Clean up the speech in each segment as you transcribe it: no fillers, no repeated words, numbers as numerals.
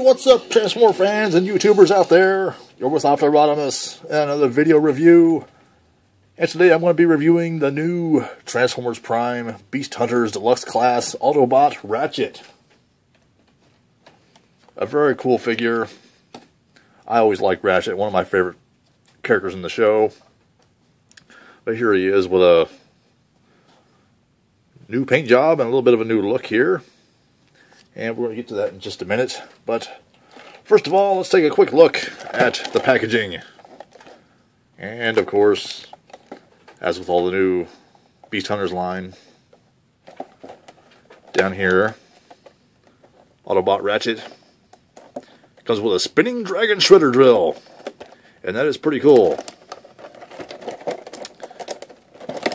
What's up, Transformer fans and YouTubers out there? You're with Optimus and another video review. And today I'm going to be reviewing the new Transformers Prime Beast Hunters Deluxe Class Autobot Ratchet. A very cool figure. I always like Ratchet, one of my favorite characters in the show. But here he is with a new paint job and a little bit of a new look here. And we're going to get to that in just a minute. But first of all, let's take a quick look at the packaging. And of course, as with all the new Beast Hunters line, down here, Autobot Ratchet comes with a spinning dragon shredder drill. And that is pretty cool.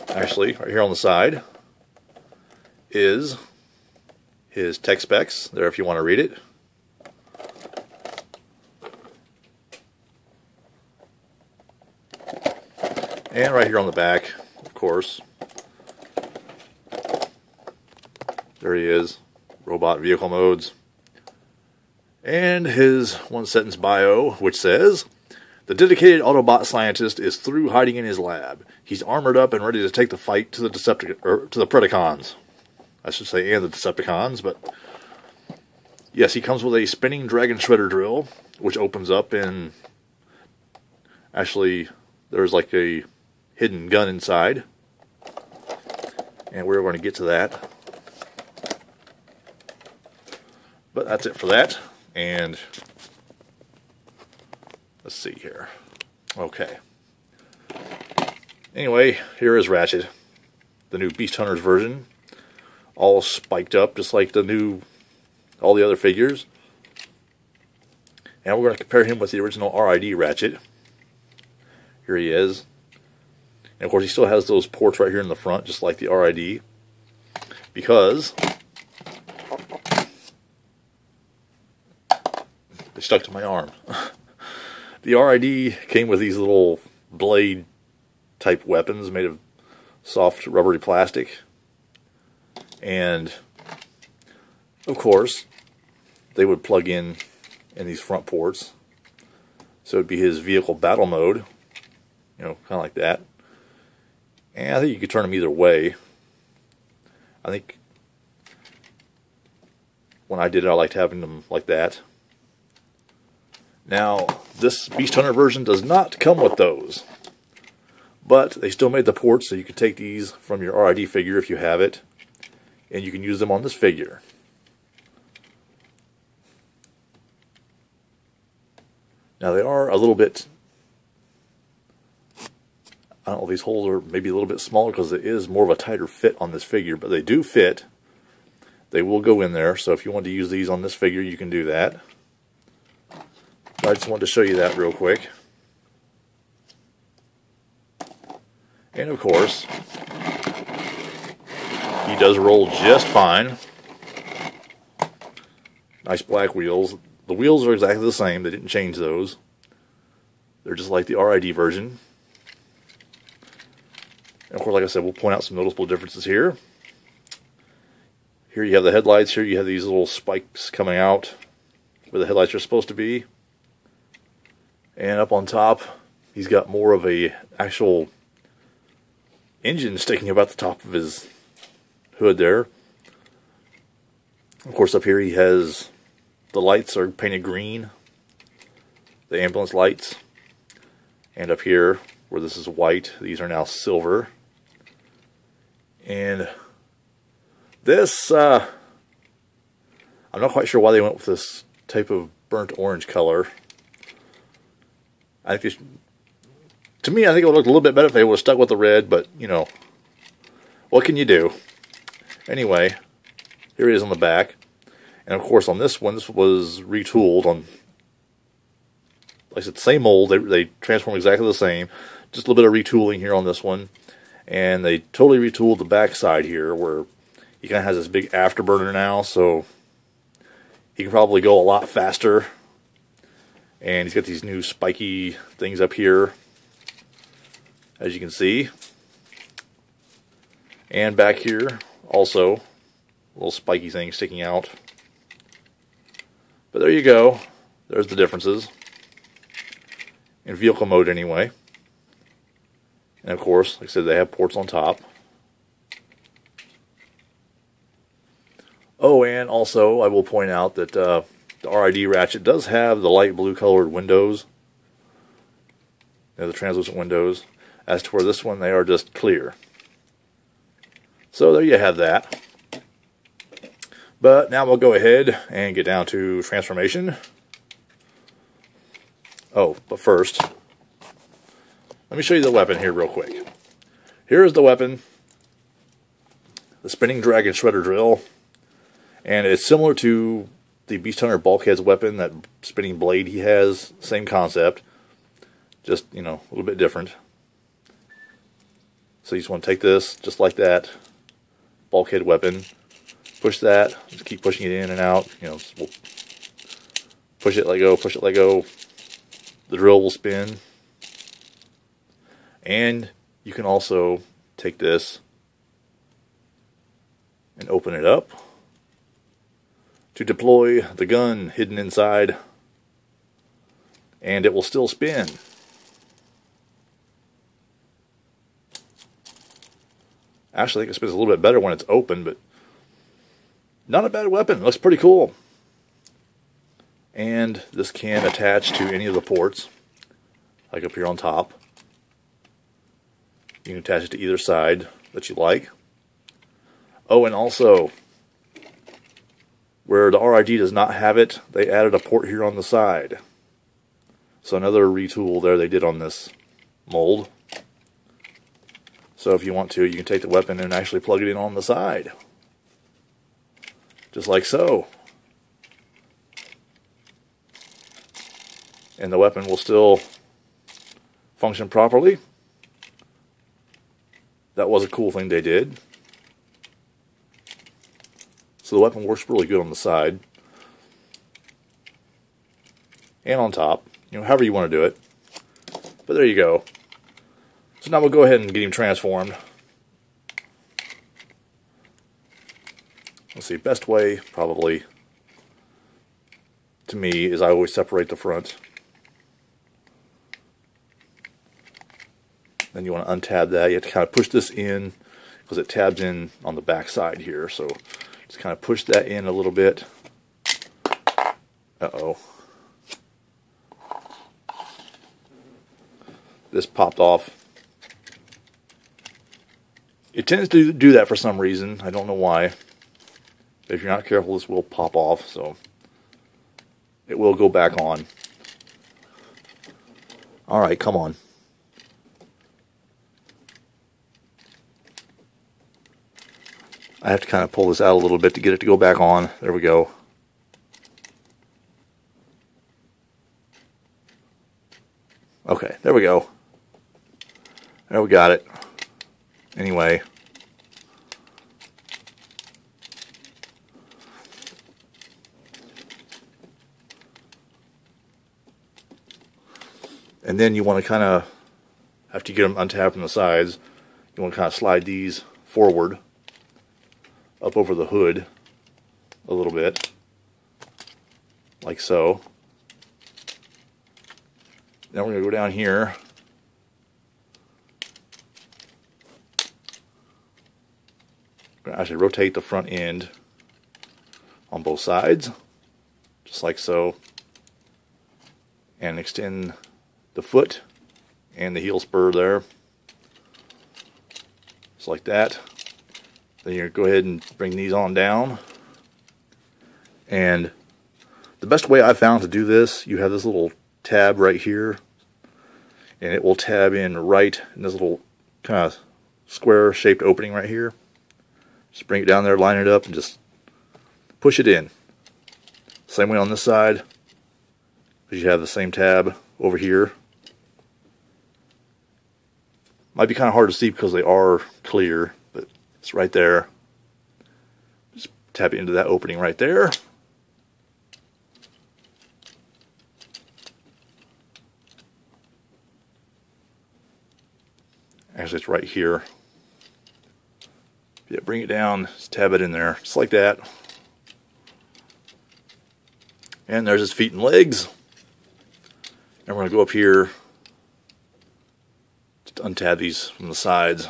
Actually, right here on the side is his tech specs, there if you want to read it. And right here on the back, of course, there he is, robot vehicle modes. And his one-sentence bio, which says, the dedicated Autobot scientist is through hiding in his lab. He's armored up and ready to take the fight to the Predacons. I should say, and the Decepticons, but yes, he comes with a spinning dragon shredder drill, which opens up and actually there's like a hidden gun inside, and we're going to get to that. But that's it for that, and let's see here. Okay. Anyway, here is Ratchet, the new Beast Hunters version. All spiked up, just like all the other figures. And we're going to compare him with the original RID Ratchet. Here he is. And of course he still has those ports right here in the front, just like the RID. Because they stuck to my arm. The RID came with these little blade type weapons made of soft rubbery plastic. And, of course, they would plug in these front ports. So it would be his vehicle battle mode. You know, kind of like that. And I think you could turn them either way. I think when I did it, I liked having them like that. Now, this Beast Hunter version does not come with those. But they still made the ports so you can take these from your RID figure if you have it. And you can use them on this figure. Now they are a little bit, I don't know if these holes are maybe a little bit smaller because it is more of a tighter fit on this figure, but they do fit. They will go in there, so if you want to use these on this figure, you can do that. But I just wanted to show you that real quick. And of course, he does roll just fine. Nice black wheels. The wheels are exactly the same. They didn't change those. They're just like the RID version. And of course, like I said, we'll point out some noticeable differences here. Here you have the headlights. Here you have these little spikes coming out where the headlights are supposed to be. And up on top, he's got more of a actual engine sticking about the top of his hood there. Of course, up here he has the lights are painted green, the ambulance lights, and up here where this is white, these are now silver. And this, I'm not quite sure why they went with this type of burnt orange color. I think to me, I think it would look a little bit better if they would have stuck with the red, but you know, what can you do? Anyway, here it is on the back. And of course on this one, this was retooled on like I said, the same mold. They transform exactly the same. Just a little bit of retooling here on this one. And they totally retooled the back side here, where he kind of has this big afterburner now, so he can probably go a lot faster. And he's got these new spiky things up here, as you can see. And back here, also, little spiky thing sticking out. But there you go. There's the differences. In vehicle mode anyway. And of course, like I said, they have ports on top. Oh, and also, I will point out that the RID ratchet does have the light blue colored windows. You know, the translucent windows. As to where this one, they are just clear. So there you have that. But now we'll go ahead and get down to transformation. Oh, but first, let me show you the weapon here real quick. Here's the weapon. The Spinning Dragon Shredder Drill. And it's similar to the Beast Hunter Bulkhead's weapon, that spinning blade he has. Same concept. Just, you know, a little bit different. So you just want to take this, just like that. Bulkhead weapon. Push that. Just keep pushing it in and out. You know, we'll push it, let go, push it, let go. The drill will spin. And you can also take this and open it up to deploy the gun hidden inside, and it will still spin. Actually, I think it spins a little bit better when it's open, but not a bad weapon. It looks pretty cool. And this can attach to any of the ports, like up here on top. You can attach it to either side that you like. Oh, and also, where the RID does not have it, they added a port here on the side. So another retool there they did on this mold. So if you want to, you can take the weapon and actually plug it in on the side. Just like so. And the weapon will still function properly. That was a cool thing they did. So the weapon works really good on the side. And on top. You know, however you want to do it. But there you go. So now we'll go ahead and get him transformed. Let's see, best way, probably, to me, is I always separate the front. Then you want to untab that. You have to kind of push this in, because it tabs in on the back side here. So just kind of push that in a little bit. Uh-oh. This popped off. It tends to do that for some reason. I don't know why. But if you're not careful, this will pop off. So it will go back on. Alright, come on. I have to kind of pull this out a little bit to get it to go back on. There we go. Okay, there we go. There we got it. Anyway. And then you want to kind of, after you get them untapped from the sides, you want to kind of slide these forward, up over the hood a little bit, like so. Now we're going to go down here. We're going to actually rotate the front end on both sides, just like so, and extend the foot and the heel spur there, just like that. Then you go ahead and bring these on down. And the best way I've found to do this, you have this little tab right here, and it will tab in right in this little kind of square shaped opening right here. Just bring it down there, line it up, and just push it in. Same way on this side. because you have the same tab over here. Might be kind of hard to see because they are clear, but it's right there. Just tap it into that opening right there. Actually, it's right here. Yeah, bring it down, just tab it in there, just like that. And there's his feet and legs. And we're going to go up here, just untab these from the sides.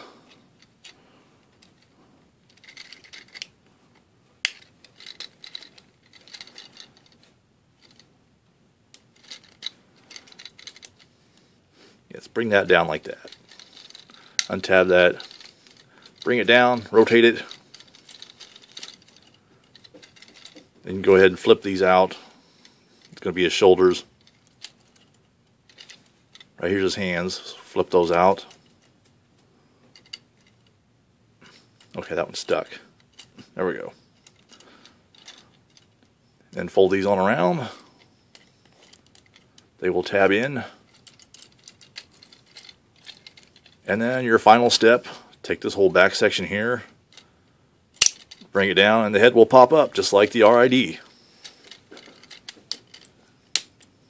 Yes, bring that down like that. Untab that, bring it down, rotate it. Then go ahead and flip these out. It's going to be his shoulders. Right here's his hands. Flip those out. Okay, that one's stuck. There we go. Then fold these on around. They will tab in. And then your final step, take this whole back section here, bring it down, and the head will pop up just like the RID.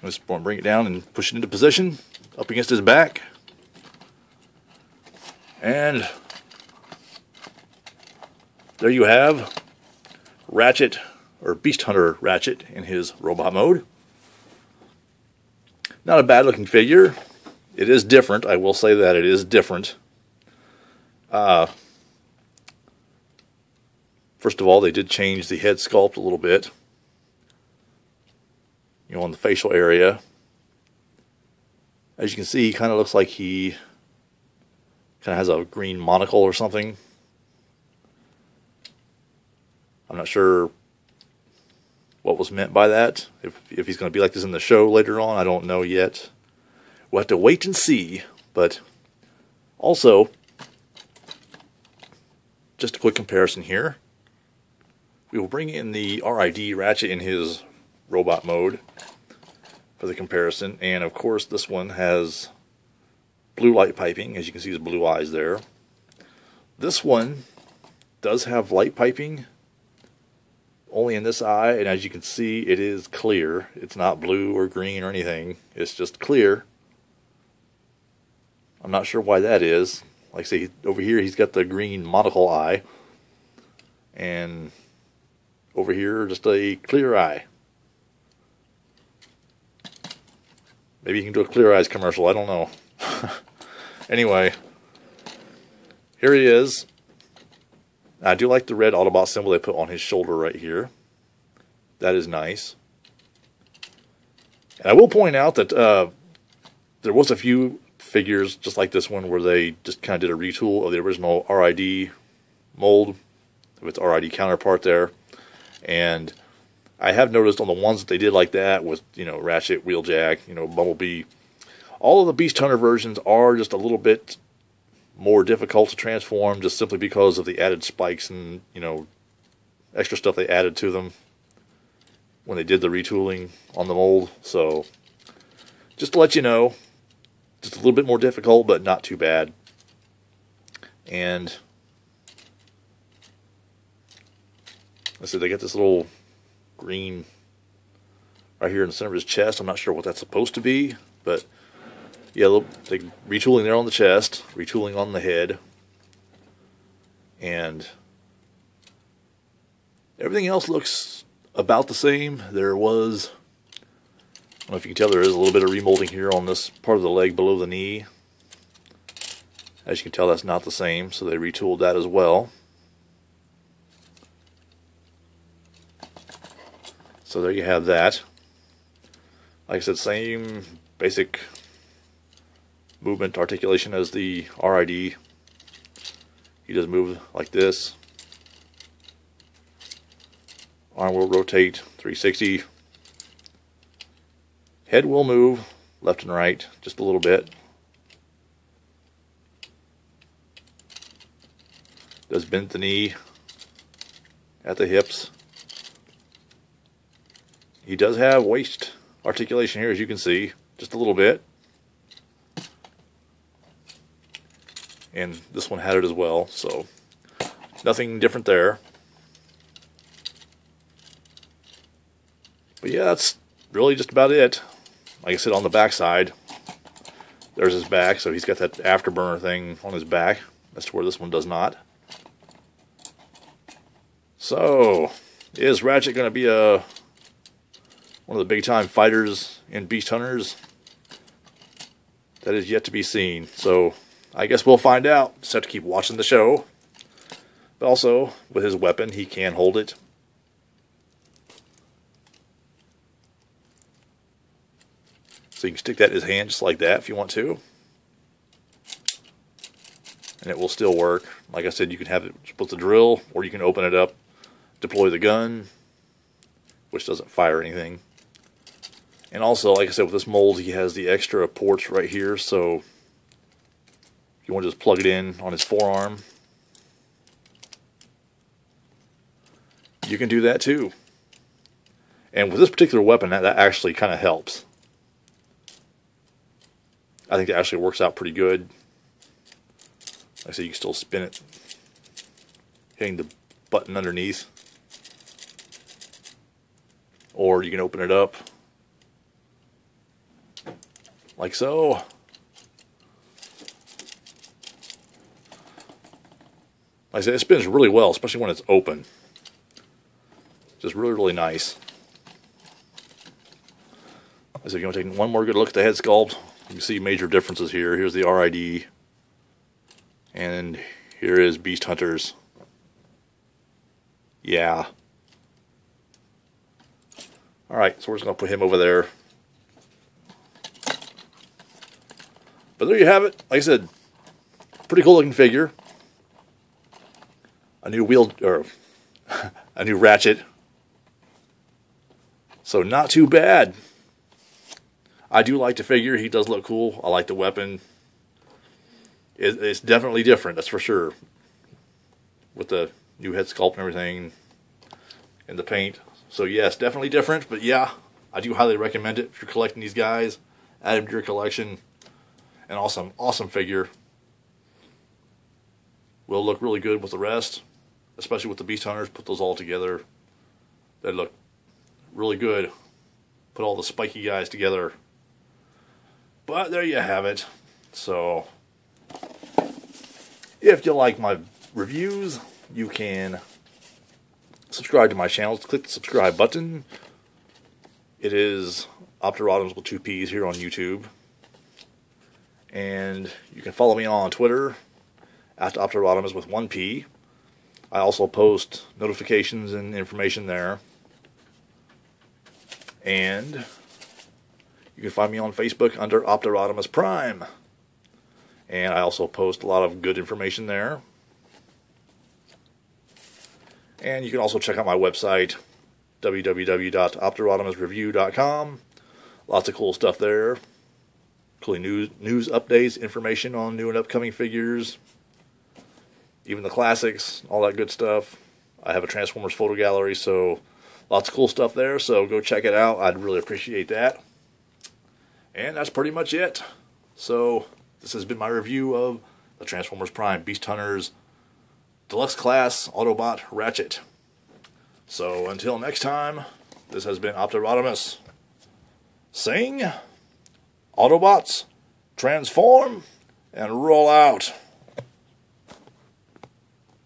Just bring it down and push it into position, up against his back. And there you have Ratchet, or Beast Hunter Ratchet, in his robot mode. Not a bad looking figure. It is different. I will say that it is different. First of all, they did change the head sculpt a little bit. You know, on the facial area. As you can see, he kind of looks like he kind of has a green monocle or something. I'm not sure what was meant by that. If he's going to be like this in the show later on, I don't know yet. We'll have to wait and see. But also, just a quick comparison here. We will bring in the RID Ratchet in his robot mode for the comparison. And of course, this one has blue light piping. As you can see, his blue eyes there. This one does have light piping only in this eye. And as you can see, it is clear. It's not blue or green or anything. It's just clear. I'm not sure why that is. Like I say, over here he's got the green monocle eye. And over here, just a clear eye. Maybe you can do a Clear Eyes commercial, I don't know. Anyway, here he is. I do like the red Autobot symbol they put on his shoulder right here. That is nice. And I will point out that there was a few figures just like this one where they just kind of did a retool of the original RID mold of its RID counterpart there. And I have noticed on the ones that they did like that with, you know, Ratchet, Wheeljack, you know, Bumblebee, all of the Beast Hunter versions are just a little bit more difficult to transform just simply because of the added spikes and, you know, extra stuff they added to them when they did the retooling on the mold. So, just to let you know, just a little bit more difficult, but not too bad. And I said they got this little green right here in the center of his chest. I'm not sure what that's supposed to be, but yeah, they retooling there on the chest, retooling on the head, and everything else looks about the same. There was, I don't know if you can tell, there is a little bit of remolding here on this part of the leg below the knee. As you can tell, that's not the same, so they retooled that as well. So there you have that. Like I said, same basic movement articulation as the RID. He does move like this. Arm will rotate 360. Head will move left and right just a little bit. Does bend the knee at the hips. He does have waist articulation here, as you can see, just a little bit. And this one had it as well, so nothing different there. But yeah, that's really just about it. Like I said, on the back side, there's his back, so he's got that afterburner thing on his back. That's where this one does not. So, is Ratchet going to be one of the big-time fighters in Beast Hunters? That is yet to be seen. So, I guess we'll find out. Just have to keep watching the show. But also, with his weapon, he can hold it. So you can stick that in his hand just like that if you want to. And it will still work. Like I said, you can have it with the drill, or you can open it up, deploy the gun, which doesn't fire anything. And also, like I said, with this mold, he has the extra ports right here, so if you want to just plug it in on his forearm, you can do that too. And with this particular weapon, that actually kind of helps. I think that actually works out pretty good. Like I said, you can still spin it, hitting the button underneath. Or you can open it up, like so. Like I said, it spins really well, especially when it's open. Just really, really nice. Like I said, if you want to take one more good look at the head sculpt, you can see major differences here. Here's the RID, and here is Beast Hunters. Yeah. Alright, so we're just going to put him over there. But there you have it. Like I said, pretty cool looking figure. A new a new Ratchet. So not too bad. I do like the figure. He does look cool. I like the weapon. It's definitely different, that's for sure. With the new head sculpt and everything. And the paint. So yes, definitely different. But yeah, I do highly recommend it if you're collecting these guys. Add them to your collection. An awesome figure. Will look really good with the rest. Especially with the Beast Hunters. Put those all together. They look really good. Put all the spiky guys together. But there you have it. So, if you like my reviews, you can subscribe to my channel. Click the subscribe button. It is Opterotoms with 2 P's here on YouTube. And you can follow me on Twitter at Opterotoms with 1 P. I also post notifications and information there. And you can find me on Facebook under Opterotomus Prime. And I also post a lot of good information there. And you can also check out my website, www.opterotomusreview.com. Lots of cool stuff there. Including news updates, information on new and upcoming figures. Even the classics, all that good stuff. I have a Transformers photo gallery, so lots of cool stuff there. So go check it out. I'd really appreciate that. And that's pretty much it. So this has been my review of the Transformers Prime Beast Hunters Deluxe Class Autobot Ratchet. So until next time, this has been Opterotomus saying, Autobots, transform and roll out.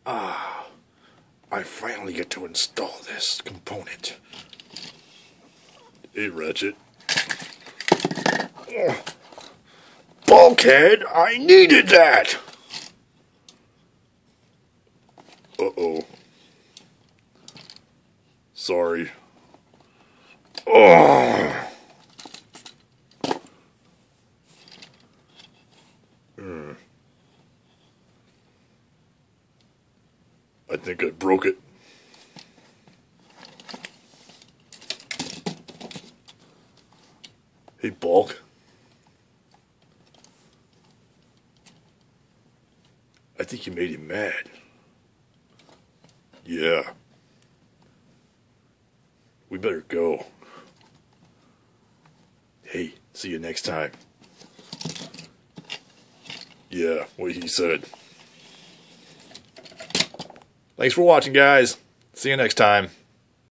I finally get to install this component. Hey, Ratchet. Bulkhead, I needed that! Uh-oh. Sorry. Oh. I think I broke it. Hey, Bulk. I think you made him mad. Yeah. We better go. Hey, see you next time. Yeah, what he said. Thanks for watching, guys. See you next time.